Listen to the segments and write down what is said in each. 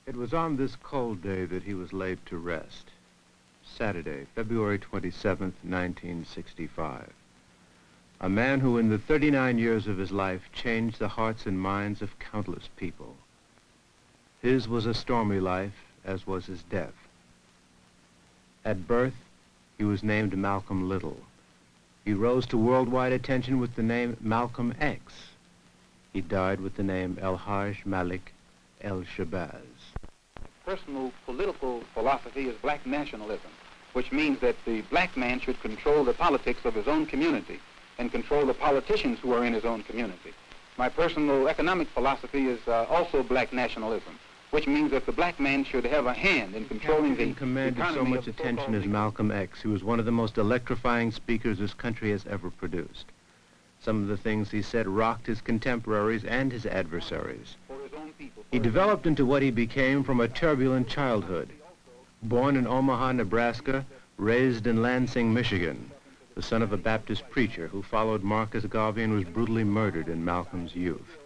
It was on this cold day that he was laid to rest. Saturday, February 27th, 1965. A man who in the 39 years of his life changed the hearts and minds of countless people. His was a stormy life, as was his death. At birth, he was named Malcolm Little. He rose to worldwide attention with the name Malcolm X. He died with the name elhajjmalikelshabazzmalcolmxreel1. Personal political philosophy is black nationalism, which means that the black man should control the politics of his own community and control the politicians who are in his own community. My personal economic philosophy is also black nationalism, which means that the black man should have a hand in controlling the commanded economy so much of the attention as Malcolm X, who was one of the most electrifying speakers this country has ever produced. Some of the things he said rocked his contemporaries and his adversaries. He developed into what he became from a turbulent childhood. Born in Omaha, Nebraska, raised in Lansing, Michigan, the son of a Baptist preacher who followed Marcus Garvey and was brutally murdered in Malcolm's youth.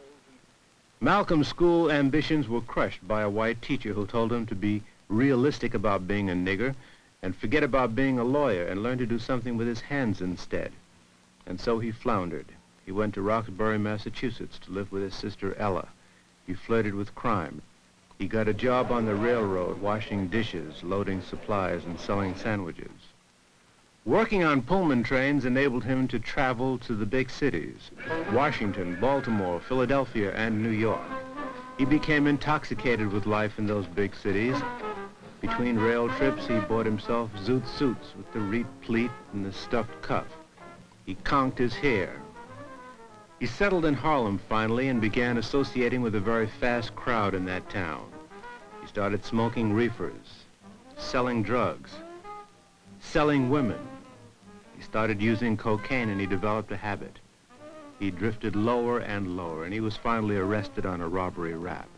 Malcolm's school ambitions were crushed by a white teacher who told him to be realistic about being a nigger and forget about being a lawyer and learn to do something with his hands instead. And so he floundered. He went to Roxbury, Massachusetts to live with his sister Ella. He flirted with crime. He got a job on the railroad, washing dishes, loading supplies, and selling sandwiches. Working on Pullman trains enabled him to travel to the big cities, Washington, Baltimore, Philadelphia, and New York. He became intoxicated with life in those big cities. Between rail trips, he bought himself zoot suits with the reed pleat and the stuffed cuff. He conked his hair. He settled in Harlem finally and began associating with a very fast crowd in that town. He started smoking reefers, selling drugs, selling women. He started using cocaine and he developed a habit. He drifted lower and lower and he was finally arrested on a robbery rap.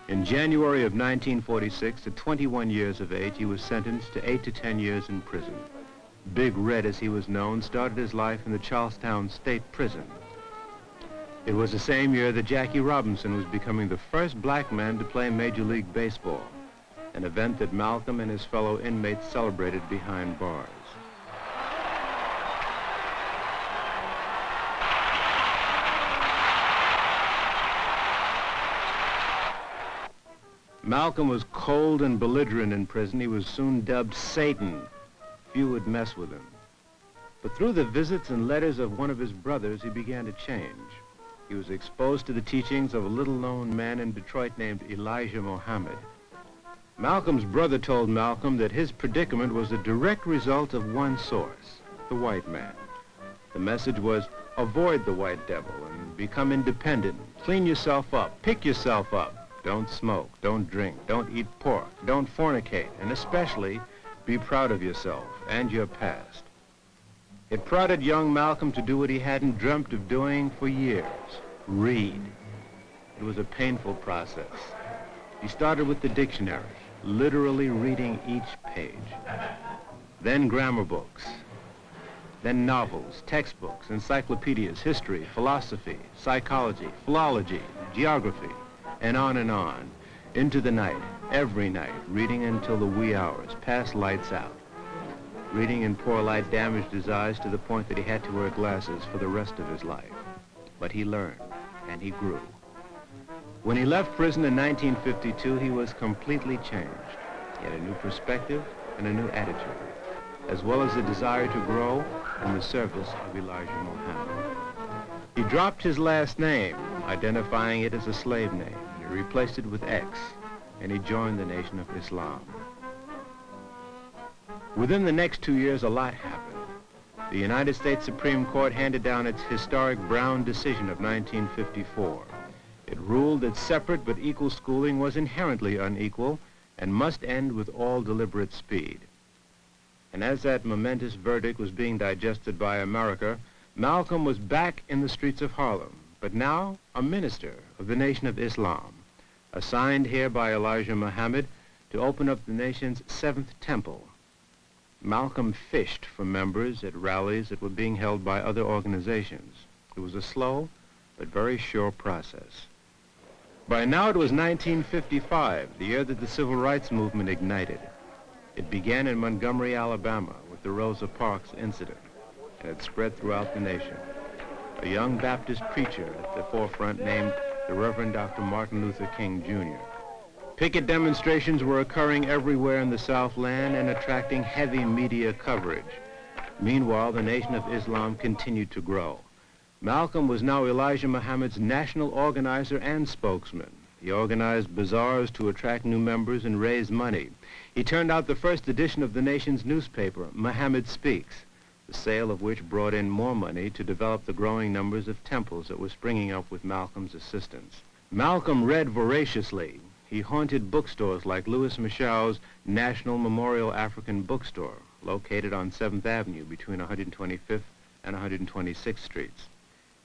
In January of 1946, at 21 years of age, he was sentenced to 8 to 10 years in prison. Big Red, as he was known, started his life in the Charlestown State Prison. It was the same year that Jackie Robinson was becoming the first black man to play Major League Baseball, an event that Malcolm and his fellow inmates celebrated behind bars. Malcolm was cold and belligerent in prison. He was soon dubbed Satan. Few would mess with him. But through the visits and letters of one of his brothers, he began to change. He was exposed to the teachings of a little-known man in Detroit named Elijah Muhammad. Malcolm's brother told Malcolm that his predicament was a direct result of one source, the white man. The message was, avoid the white devil and become independent. Clean yourself up, pick yourself up. Don't smoke, don't drink, don't eat pork, don't fornicate, and especially be proud of yourself and your past. It prodded young Malcolm to do what he hadn't dreamt of doing for years, read. It was a painful process. He started with the dictionary, literally reading each page. Then grammar books. Then novels, textbooks, encyclopedias, history, philosophy, psychology, philology, geography, and on, into the night, every night, reading until the wee hours, past lights out. Reading in poor light damaged his eyes to the point that he had to wear glasses for the rest of his life. But he learned, and he grew. When he left prison in 1952, he was completely changed. He had a new perspective and a new attitude, as well as a desire to grow in the service of Elijah Muhammad. He dropped his last name, identifying it as a slave name. He replaced it with X, and he joined the Nation of Islam. Within the next 2 years, a lot happened. The United States Supreme Court handed down its historic Brown decision of 1954. It ruled that separate but equal schooling was inherently unequal and must end with all deliberate speed. And as that momentous verdict was being digested by America, Malcolm was back in the streets of Harlem, but now a minister of the Nation of Islam, assigned here by Elijah Muhammad to open up the nation's 7th temple. Malcolm fished for members at rallies that were being held by other organizations. It was a slow but very sure process. By now it was 1955, the year that the Civil Rights Movement ignited. It began in Montgomery, Alabama, with the Rosa Parks incident, and it spread throughout the nation. A young Baptist preacher at the forefront named the Reverend Dr. Martin Luther King, Jr. Picket demonstrations were occurring everywhere in the Southland and attracting heavy media coverage. Meanwhile, the Nation of Islam continued to grow. Malcolm was now Elijah Muhammad's national organizer and spokesman. He organized bazaars to attract new members and raise money. He turned out the first edition of the nation's newspaper, Muhammad Speaks, the sale of which brought in more money to develop the growing numbers of temples that were springing up with Malcolm's assistance. Malcolm read voraciously. He haunted bookstores like Louis Michau's National Memorial African Bookstore, located on 7th Avenue between 125th and 126th Streets.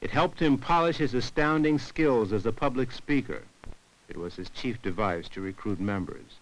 It helped him polish his astounding skills as a public speaker. It was his chief device to recruit members.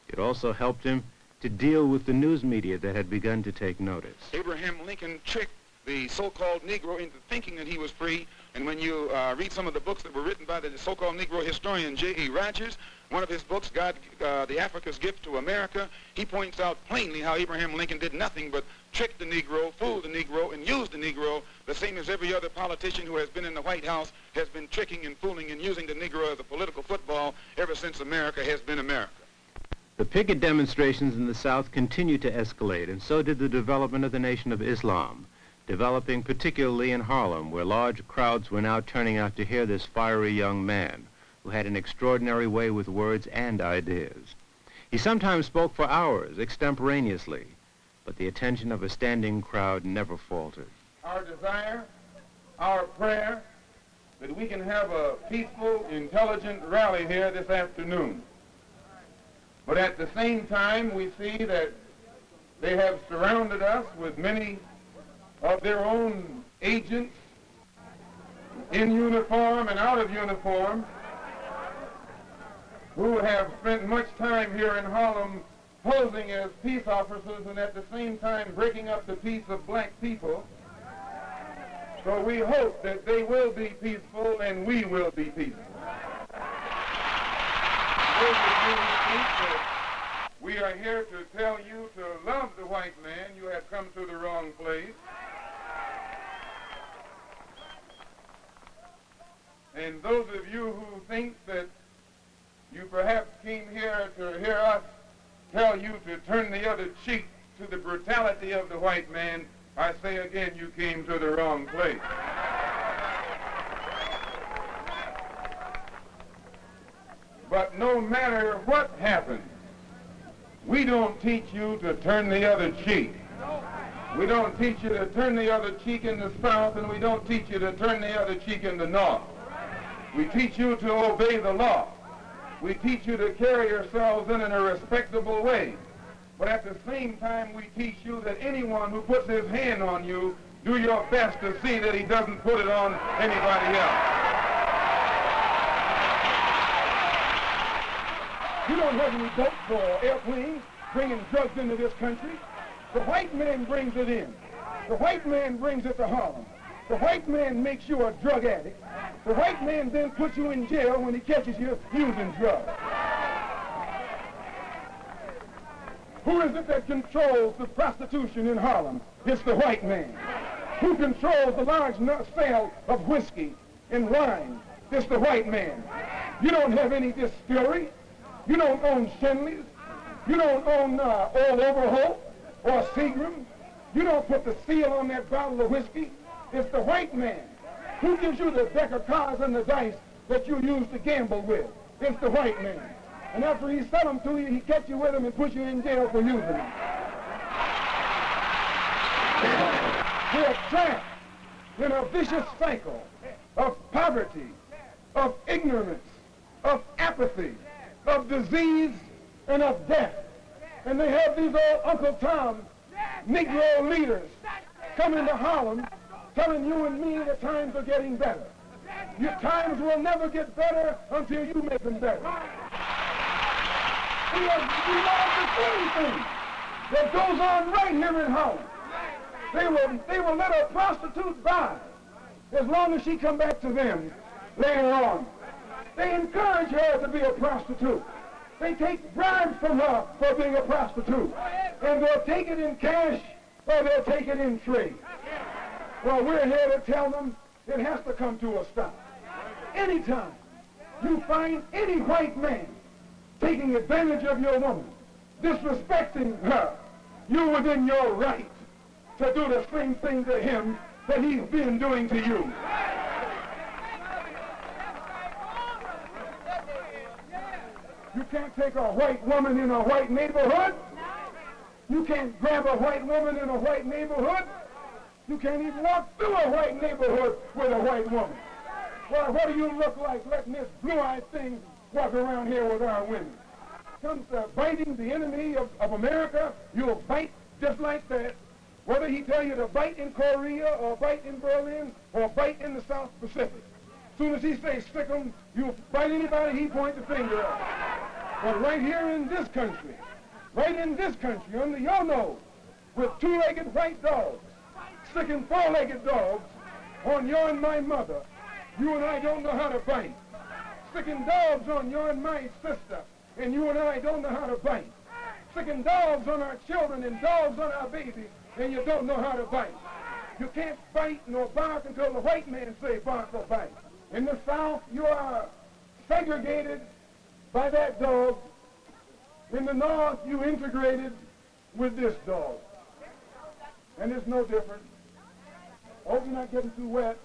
It also helped him to deal with the news media that had begun to take notice. Abraham Lincoln tricked the so-called Negro into thinking that he was free. And when you read some of the books that were written by the so-called Negro historian J.E. Rogers, one of his books, the Africa's Gift to America, he points out plainly how Abraham Lincoln did nothing but trick the Negro, fool the Negro, and use the Negro, the same as every other politician who has been in the White House has been tricking and fooling and using the Negro as a political football ever since America has been America. The picket demonstrations in the South continued to escalate, and so did the development of the Nation of Islam, developing particularly in Harlem, where large crowds were now turning out to hear this fiery young man who had an extraordinary way with words and ideas. He sometimes spoke for hours, extemporaneously, but the attention of a standing crowd never faltered. Our desire, our prayer, that we can have a peaceful, intelligent rally here this afternoon. But at the same time, we see that they have surrounded us with many of their own agents in uniform and out of uniform who have spent much time here in Harlem posing as peace officers and at the same time breaking up the peace of black people. So we hope that they will be peaceful and we will be peaceful. Those of you who think that we are here to tell you to love the white man, you have come to the wrong place. And those of you who think that you perhaps came here to hear us tell you to turn the other cheek to the brutality of the white man, I say again, you came to the wrong place. But no matter what happens, we don't teach you to turn the other cheek. We don't teach you to turn the other cheek in the South, and we don't teach you to turn the other cheek in the North. We teach you to obey the law. We teach you to carry yourselves in a respectable way. But at the same time, we teach you that anyone who puts his hand on you, do your best to see that he doesn't put it on anybody else. You don't have any boats or airplanes bringing drugs into this country. The white man brings it in. The white man brings it to Harlem. The white man makes you a drug addict. The white man then puts you in jail when he catches you using drugs. Who is it that controls the prostitution in Harlem? It's the white man. Who controls the large sale of whiskey and wine? It's the white man. You don't have any distillery. You don't own Shenley's. You don't own Old Overholt or Seagram. You don't put the seal on that bottle of whiskey. It's the white man. Who gives you the deck of cards and the dice that you use to gamble with? It's the white man. And after he sell them to you, he catch you with them and puts you in jail for using them. We're trapped in a vicious cycle of poverty, of ignorance, of apathy, of disease, and of death. And they have these old Uncle Tom Negro leaders coming to Harlem telling you and me that times are getting better. Your times will never get better until you make them better. We love the same thing that goes on right here in Harlem. They will let a prostitute die as long as she come back to them later on. They encourage her to be a prostitute. They take bribes from her for being a prostitute. And they'll take it in cash or they'll take it in trade. Well, we're here to tell them it has to come to a stop. Anytime you find any white man taking advantage of your woman, disrespecting her, you're within your right to do the same thing to him that he's been doing to you. You can't take a white woman in a white neighborhood. You can't grab a white woman in a white neighborhood. You can't even walk through a white neighborhood with a white woman. Well, what do you look like letting this blue-eyed thing walk around here with our women? Comes to biting the enemy of America, you'll bite just like that. Whether he tell you to bite in Korea or bite in Berlin or bite in the South Pacific. As soon as he says stick 'em, you'll bite anybody he point the finger at. But right here in this country, under your nose, with two-legged white dogs, sticking four-legged dogs on your and my mother, you and I don't know how to bite. Sticking dogs on your and my sister, and you and I don't know how to bite. Sticking dogs on our children and dogs on our babies, and you don't know how to bite. You can't bite nor bark until the white man say bark or bite. In the South, you are segregated by that dog. In the North, you integrated with this dog. And it's no different. I hope you're not getting too wet.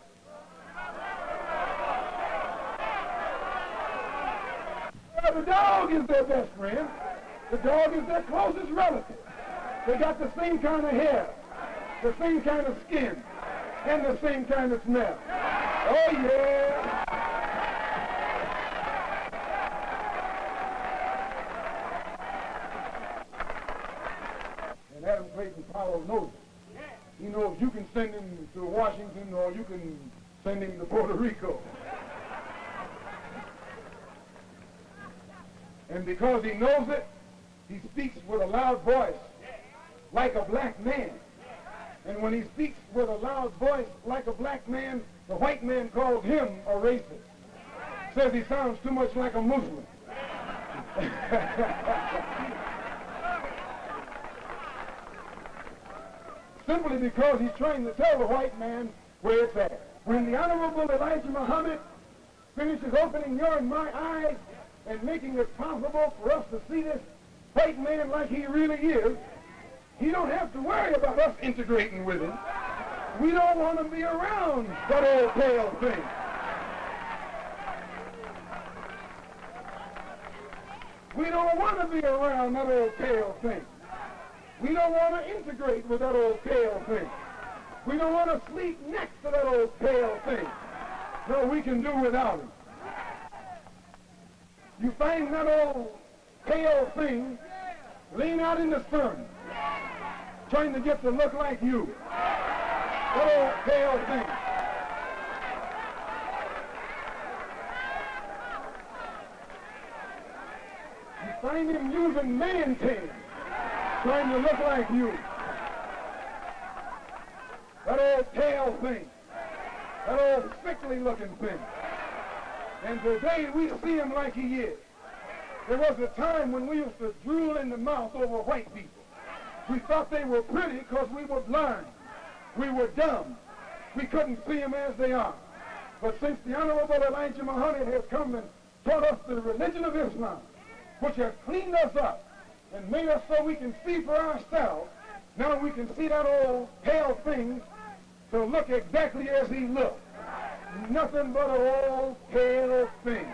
Well, the dog is their best friend. The dog is their closest relative. They got the same kind of hair, the same kind of skin, and the same kind of smell. Oh, yeah. And Adam Clayton Powell knows it. He knows you can send him to Washington or you can send him to Puerto Rico. And because he knows it, he speaks with a loud voice, like a black man. And when he speaks with a loud voice, like a black man, the white man calls him a racist. Says he sounds too much like a Muslim. Simply because he's trying to tell the white man where it's at. When the Honorable Elijah Muhammad finishes opening your and my eyes and making it possible for us to see this white man like he really is, he don't have to worry about us integrating with him. We don't want to be around that old pale thing. We don't want to be around that old pale thing. We don't want to integrate with that old pale thing. We don't want to sleep next to that old pale thing. No, we can do without him. You find that old pale thing laying out in the sun, trying to get to look like you. That old pale thing. You find him using man-tan, trying to look like you. That old pale thing. That old sickly-looking thing. And today we see him like he is. There was a time when we used to drool in the mouth over white people. We thought they were pretty because we were blind. We were dumb. We couldn't see them as they are. But since the Honorable Elijah Muhammad has come and taught us the religion of Islam, which has cleaned us up and made us so we can see for ourselves, now we can see that old pale thing to look exactly as he looked. Nothing but an old pale thing.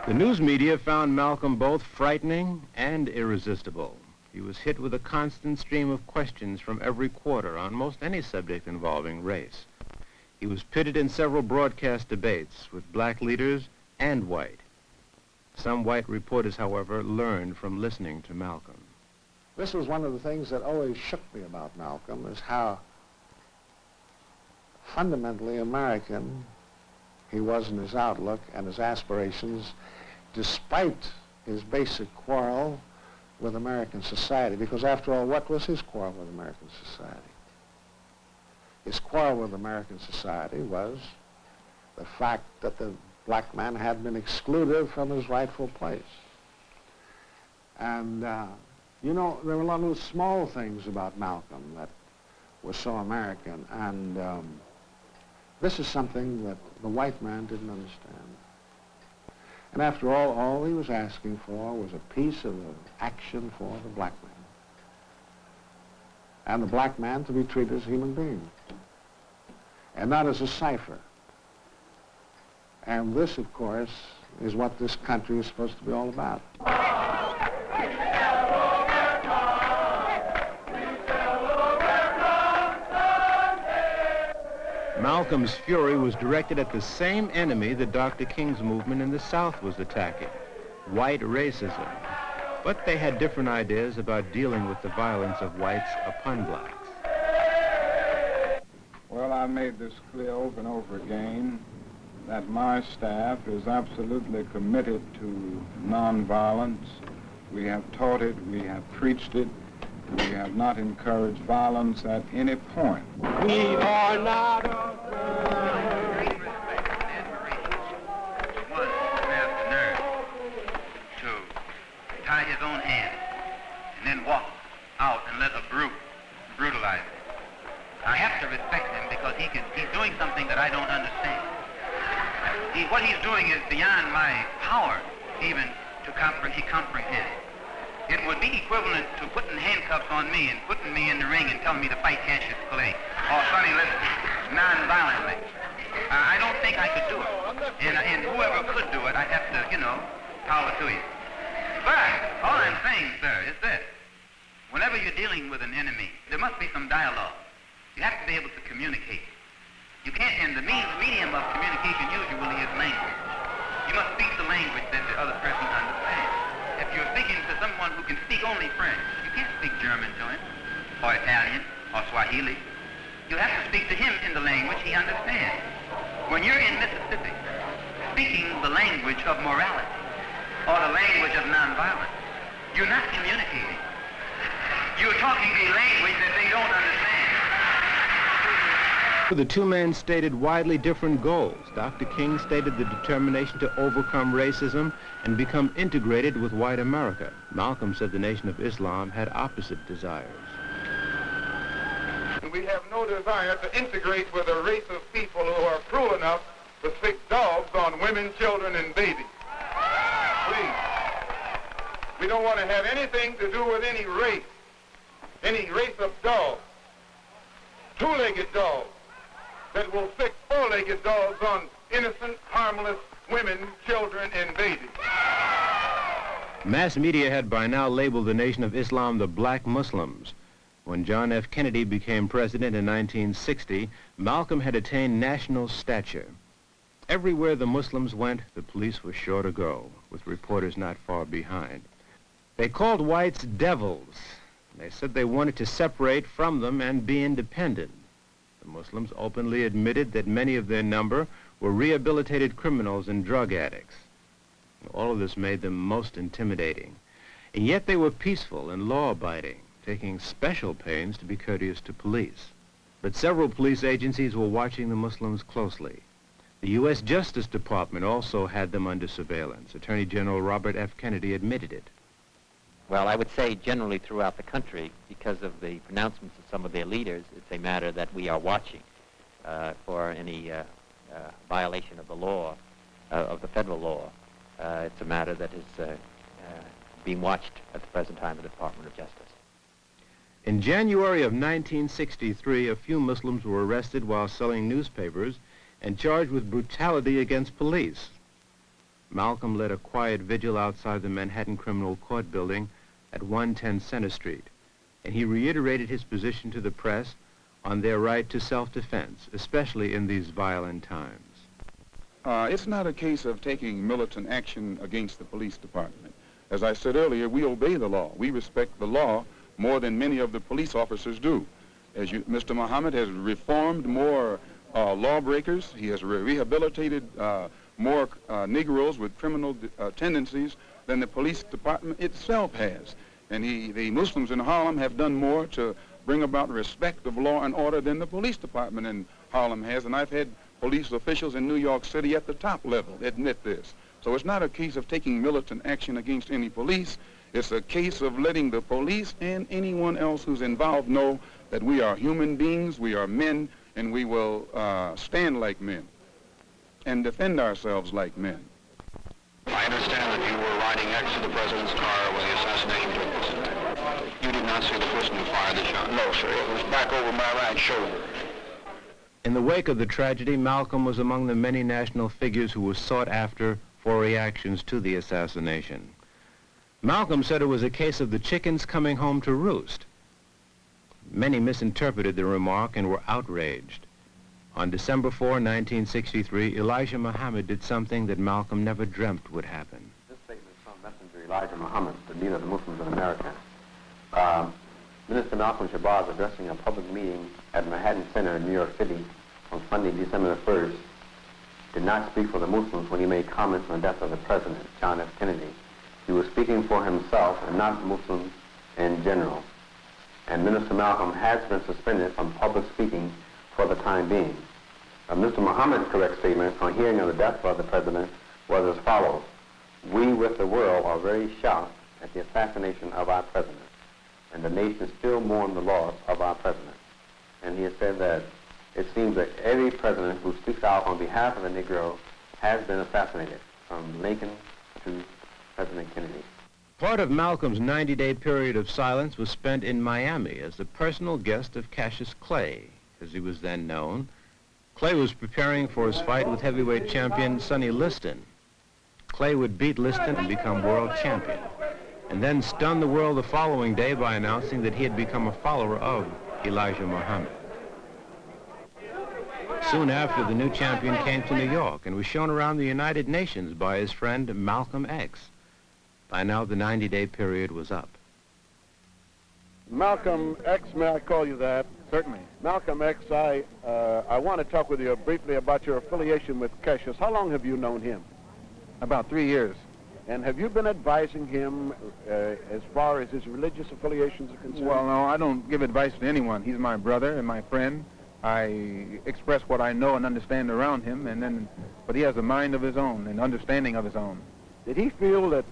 The news media found Malcolm both frightening and irresistible. He was hit with a constant stream of questions from every quarter on most any subject involving race. He was pitted in several broadcast debates with black leaders and white. Some white reporters, however, learned from listening to Malcolm. This was one of the things that always shook me about Malcolm, is how fundamentally American he was in his outlook and his aspirations, despite his basic quarrel with American society. Because after all, what was his quarrel with American society? His quarrel with American society was the fact that the black man had been excluded from his rightful place. And, you know, there were a lot of small things about Malcolm that were so American, and this is something that the white man didn't understand. And after all he was asking for was a piece of action for the black man. And the black man to be treated as a human being, and not as a cipher. And this, of course, is what this country is supposed to be all about. Malcolm's fury was directed at the same enemy that Dr. King's movement in the South was attacking, white racism. But they had different ideas about dealing with the violence of whites upon blacks. Well, I made this clear over and over again that my staff is absolutely committed to nonviolence. We have taught it, we have preached it, we have not encouraged violence at any point. We are not afraid. One who has the nerve to tie his own hands and then walk out and let a brute brutalize him. I have to respect him because he's doing something that I don't understand. What he's doing is beyond my power even to comprehend. It would be equivalent to putting handcuffs on me and putting me in the ring and telling me to fight Cassius Clay or Sonny Liston non-violently. I don't think I could do it. And whoever could do it, I'd have to, you know, power to you. But all I'm saying, sir, is this. Whenever you're dealing with an enemy, there must be some dialogue. You have to be able to communicate. You can't, and the medium of communication usually is language. You must speak the language that the other person understands. If you're speaking to someone who can speak only French, you can't speak German to him, or Italian, or Swahili. You have to speak to him in the language he understands. When you're in Mississippi, speaking the language of morality, or the language of nonviolence, you're not communicating. You're talking a language that they don't understand. The two men stated widely different goals. Dr. King stated the determination to overcome racism and become integrated with white America. Malcolm said the Nation of Islam had opposite desires. We have no desire to integrate with a race of people who are cruel enough to stick dogs on women, children, and babies. Please. We don't want to have anything to do with any race of dogs, two-legged dogs, that will stick four-legged dogs on innocent, harmless women, children, and babies. Mass media had by now labeled the Nation of Islam the Black Muslims. When John F. Kennedy became president in 1960, Malcolm had attained national stature. Everywhere the Muslims went, the police were sure to go, with reporters not far behind. They called whites devils. They said they wanted to separate from them and be independent. The Muslims openly admitted that many of their number were rehabilitated criminals and drug addicts. All of this made them most intimidating. And yet they were peaceful and law-abiding, taking special pains to be courteous to police. But several police agencies were watching the Muslims closely. The U.S. Justice Department also had them under surveillance. Attorney General Robert F. Kennedy admitted it. Well, I would say generally throughout the country, because of the pronouncements of some of their leaders, it's a matter that we are watching for any violation of the law, of the federal law. It's a matter that is being watched at the present time in the Department of Justice. In January of 1963, a few Muslims were arrested while selling newspapers and charged with brutality against police. Malcolm led a quiet vigil outside the Manhattan Criminal Court building at 110 Center Street, and he reiterated his position to the press on their right to self-defense, especially in these violent times. It's not a case of taking militant action against the police department. As I said earlier, we obey the law. We respect the law more than many of the police officers do. Mr. Muhammad has reformed more lawbreakers. He has rehabilitated more Negroes with criminal tendencies than the police department itself has. And the Muslims in Harlem have done more to bring about respect of law and order than the police department in Harlem has. And I've had police officials in New York City at the top level admit this. So it's not a case of taking militant action against any police. It's a case of letting the police and anyone else who's involved know that we are human beings, we are men, and we will stand like men and defend ourselves like men. I understand that you were riding next to the president's car when the assassination took place. You did not see the person who fired the shot? No, sir. It was back over my right shoulder. In the wake of the tragedy, Malcolm was among the many national figures who were sought after for reactions to the assassination. Malcolm said it was a case of the chickens coming home to roost. Many misinterpreted the remark and were outraged. On December 4, 1963, Elijah Muhammad did something that Malcolm never dreamt would happen. This statement from Messenger Elijah Muhammad, the leader of the Muslims in America. Minister Malcolm Shabazz, addressing a public meeting at Manhattan Center in New York City on Sunday, December the 1st, did not speak for the Muslims when he made comments on the death of the President, John F. Kennedy. He was speaking for himself and not Muslims in general. And Minister Malcolm has been suspended from public speaking for the time being. Mr. Muhammad's correct statement on hearing of the death of the President was as follows: "We with the world are very shocked at the assassination of our President, and the nation still mourns the loss of our President." And he has said that it seems that every president who speaks out on behalf of the Negro has been assassinated, from Lincoln to President Kennedy. Part of Malcolm's 90-day period of silence was spent in Miami as the personal guest of Cassius Clay, as he was then known. Clay was preparing for his fight with heavyweight champion Sonny Liston. Clay would beat Liston and become world champion, and then stun the world the following day by announcing that he had become a follower of Elijah Muhammad. Soon after, the new champion came to New York and was shown around the United Nations by his friend Malcolm X. By now, the 90-day period was up. Malcolm X, may I call you that? Certainly. Malcolm X, I want to talk with you briefly about your affiliation with Cassius. How long have you known him? About 3 years. And have you been advising him as far as his religious affiliations are concerned? Well, no, I don't give advice to anyone. He's my brother and my friend. I express what I know and understand around him, but he has a mind of his own and understanding of his own. Did he feel that,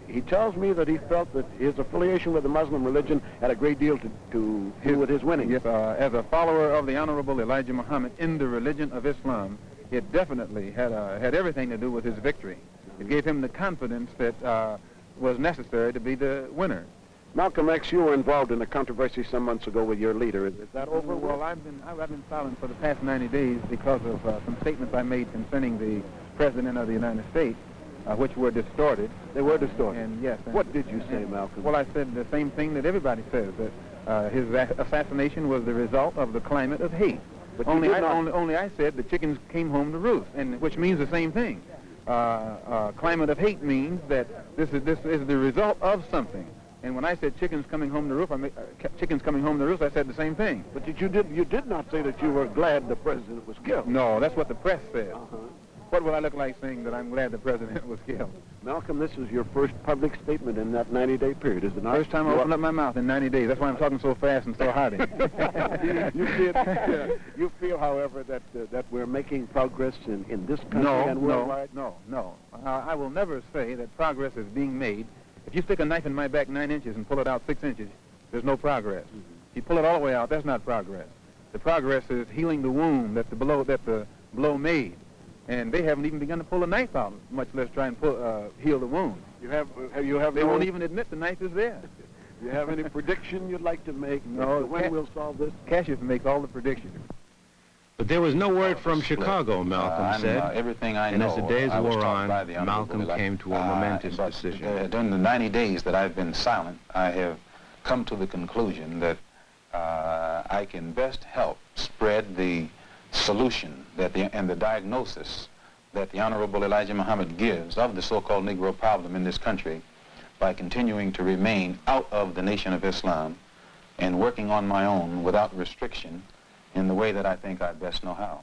he tells me that he felt that his affiliation with the Muslim religion had a great deal to do with his winning? Yes, as a follower of the Honorable Elijah Muhammad in the religion of Islam, it definitely had everything to do with his victory. It gave him the confidence that was necessary to be the winner. Malcolm X, you were involved in a controversy some months ago with your leader. Is that over? Well, I've been silent for the past 90 days because of some statements I made concerning the President of the United States, which were distorted. They were distorted? And yes. What did you say, Malcolm? Well, I said the same thing that everybody says, that his assassination was the result of the climate of hate. But only I said the chickens came home to roost, and which means the same thing. Climate of hate means that this is the result of something. And when I said chickens coming home to roost, I said the same thing. But you did not say that you were glad the president was killed. No, that's what the press said. What would I look like saying that I'm glad the president was killed? Malcolm, this is your first public statement in that 90-day period, is it not? First time I opened up my mouth in 90 days. That's why I'm talking so fast and so hearty. You feel, however, that we're making progress in this country and worldwide? No. I will never say that progress is being made. If you stick a knife in my back 9 inches and pull it out 6 inches, there's no progress. If you pull it all the way out, that's not progress. The progress is healing the wound that the blow made. And they haven't even begun to pull the knife out, much less try and heal the wound. They won't even admit the knife is there. Do you have any prediction you'd like to make? No. When we'll solve this? Cassius makes all the predictions. But there was no word from Chicago, Malcolm said. Everything I and know, as the days I was wore taught by on, the Honorable Malcolm came to a momentous decision. During the 90 days that I've been silent, I have come to the conclusion that I can best help spread the solution and the diagnosis that the Honorable Elijah Muhammad gives of the so-called Negro problem in this country by continuing to remain out of the Nation of Islam and working on my own without restriction in the way that I think I best know how.